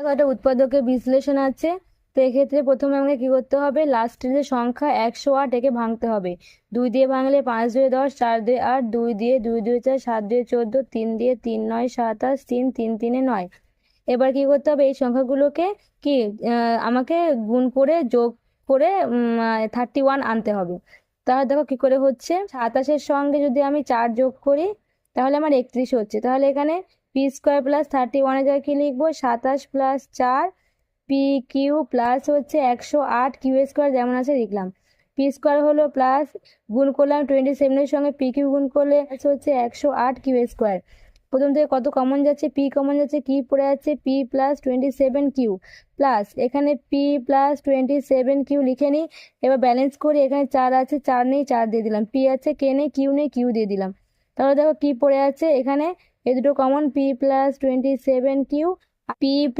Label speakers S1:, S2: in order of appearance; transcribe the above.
S1: দেখো একটা উৎপাদকের বিশ্লেষণ আছে। তো এক্ষেত্রে প্রথমে আমাকে কি করতে হবে, লাস্টের যে সংখ্যা 108 একে ভাঙতে হবে। 2 দিয়ে ভাঙলে 5 2 10, 4 2 8, 2 দিয়ে 2 2 4, 7 2 14, 3 দিয়ে 3 9 27, 3 3 3 9। এবার কি করতে হবে, এই সংখ্যাগুলোকে কি আমাকে গুণ করে যোগ করে 31 আনতে হবে। তাহলে দেখো কি করে হচ্ছে, 27-এর সঙ্গে যদি আমি 4 যোগ করি তাহলে আমার 31 হচ্ছে। তাহলে এখানে পি স্কোয়ার প্লাস 31-এর জায়গায় কি লিখবো, 27 প্লাস 4 পি কিউ প্লাস হচ্ছে 108 কিউ স্কোয়ার যেমন আছে লিখলাম। পি স্কোয়ার হলো প্লাস, গুণ করলাম 27-এর সঙ্গে পি কিউ গুণ করলে হচ্ছে 108 কিউ স্কোয়ার। প্রথম থেকে কত কমন যাচ্ছে, পি কমন যাচ্ছে, কি পড়ে যাচ্ছে, পি প্লাস 27 কিউ প্লাস এখানে পি প্লাস 27 কিউ লিখে নিই। এবার ব্যালেন্স করি, এখানে 4 আছে, 4 নেই, 4 দিয়ে দিলাম, পি আছে, কে নেই, কিউ নেই, কিউ দিয়ে দিলাম। তাহলে দেখো কি পড়ে আছে এখানে, এই দুটো common, P plus 27 Q, P plus